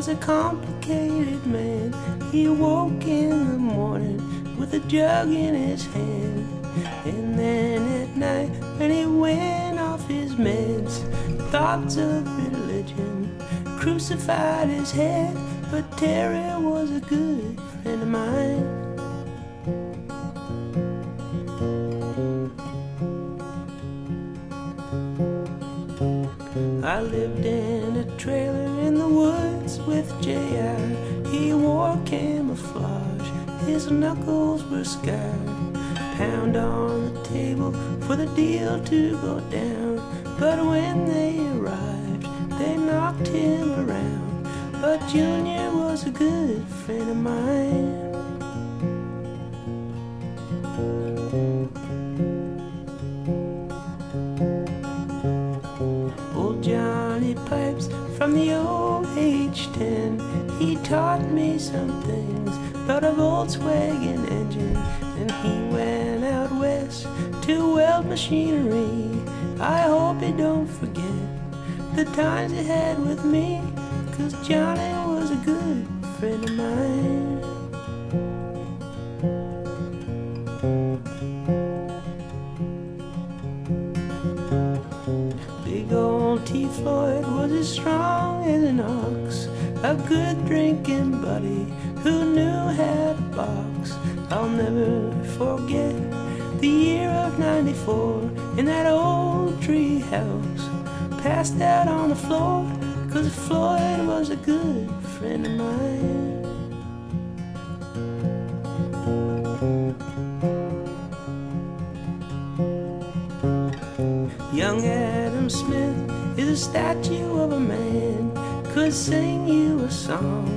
was a complicated man. He woke in the morning with a jug in his hand, and then at night when he went off his meds, thoughts of religion crucified his head. But Terry was a good friend of mine. I lived in a trailer in the woods with J.I. He wore camouflage, his knuckles were scarred. Pound on the table for the deal to go down. But when they arrived, they knocked him around. But Junior was a good friend of mine. Old Johnny Pipes from the old H10, he taught me some things about a Volkswagen engine. And he went out west to weld machinery. I hope he don't forget the times he had with me, 'cause Johnny was a good friend of mine. Big old T. Floyd was as strong as an ox, a good drinking buddy who knew how to box. I'll never forget the year of '94 in that old tree house. Passed out on the floor 'cause Floyd was a good friend of mine. Young Adam Smith is a statue of a man, could sing you a song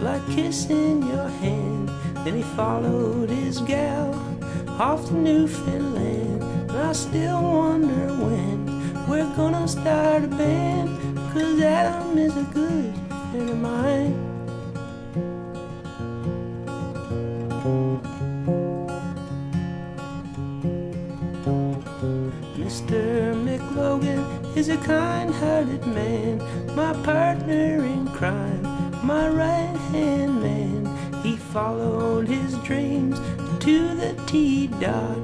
like kissing your hand. Then he followed his gal off to Newfoundland, and I still wonder when we're gonna start a band, 'cause Adam is a good friend of mine. Mr. McLogan is a kind-hearted man, my partner in crime, my right-hand man. He followed his dreams to the T-dot.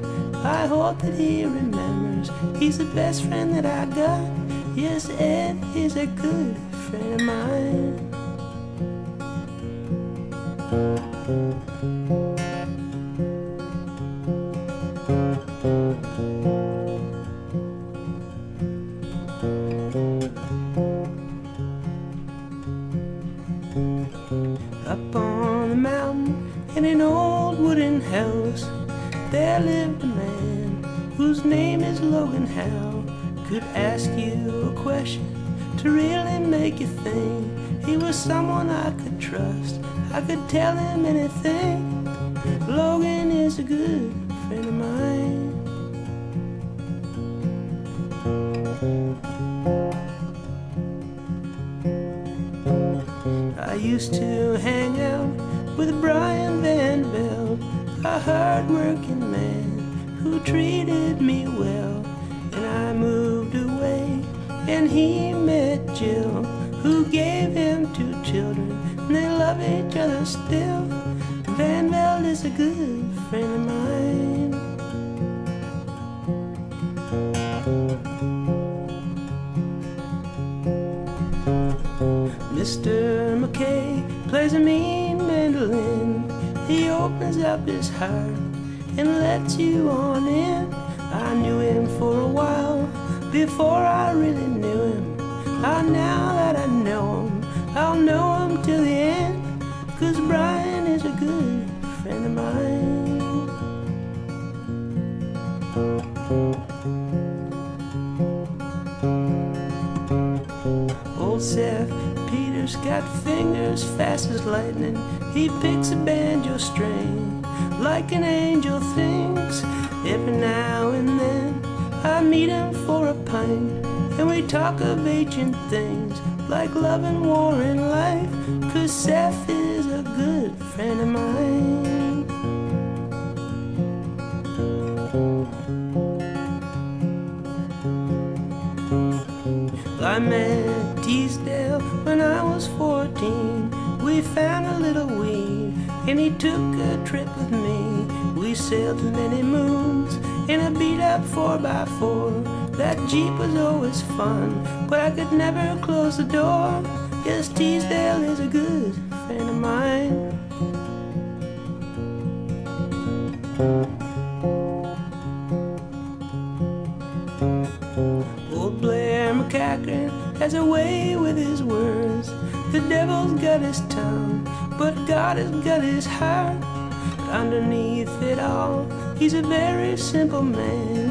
I hope that he remembers he's the best friend that I got. Yes, Ed is a good friend of mine. Up on the mountain in an old wooden house, there lived a man whose name is Logan Howe. Could ask you a question to really make you think. He was someone I could trust, I could tell him anything. Logan is a good friend of mine. I used to hang out with Brian Van Velde, a hard-working man who treated me well. And I moved away, and he met Jill, who gave him 2 children, and they love each other still. Van Velde is a good friend of mine. Mr. McKay plays a mean mandolin. He opens up his heart and lets you on in. I knew him for a while before I really knew him. Now that I know him, I'll know him till the end, 'cause Brian is a good friend of mine. Old Seth Peters got fingers fast as lightning. He picks a banjo string like an angel thinks. Every now and then I meet him for a pint, and we talk of ancient things like love and war and life, 'cause Seth is a good friend of mine. I met Teasdale when I was 14. we found a little weed, and he took a trip with me. We sailed to many moons in a beat-up 4x4. That Jeep was always fun, but I could never close the door. Yes, Teasdale is a good friend of mine. Old Blair McCackern has a way with his words. The devil's got his tongue, but God has got his heart. But underneath it all, he's a very simple man.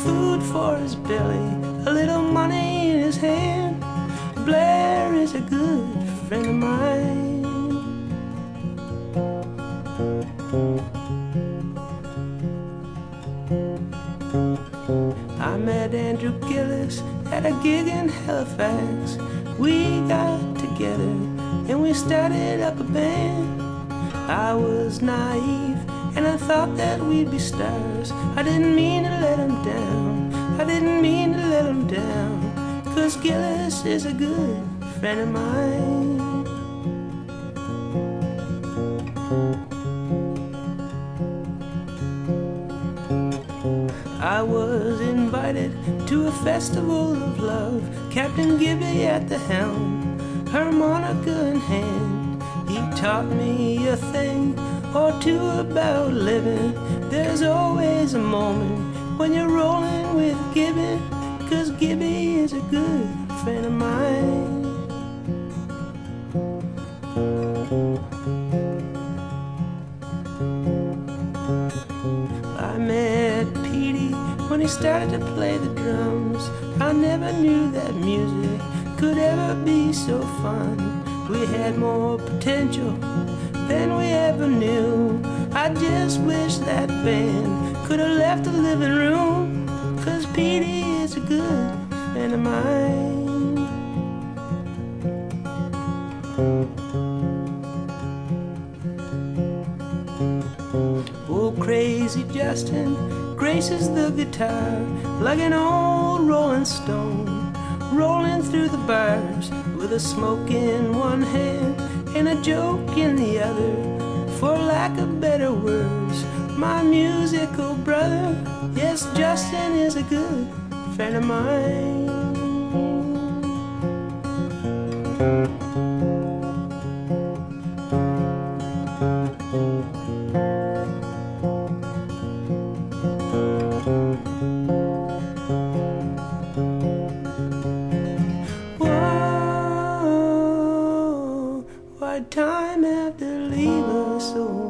Food for his belly, a little money in his hand. Blair is a good friend of mine. I met Andrew Gillis at a gig in Halifax. We got together and we started up a band. I was naive and I thought that we'd be stars. I didn't mean to let him down, I didn't mean to let him down, 'cause Gillis is a good friend of mine. I was invited to a festival of love, Captain Gibby at the helm, harmonica in hand. He taught me a thing or two about living. There's always a moment when you're rolling with Gibby, 'cause Gibby is a good friend of mine. I met Petey when he started to play the drums. I never knew that music could ever be so fun. We had more potential than we ever knew. I just wish that band could have left the living room, 'cause Petey is a good friend of mine. Oh, crazy Justin graces the guitar like an old rolling stone, rolling through the bars with a smoke in one hand and a joke in the other. For lack of better words, my musical brother. Yes, Justin is a good friend of mine. Why time have to leave us so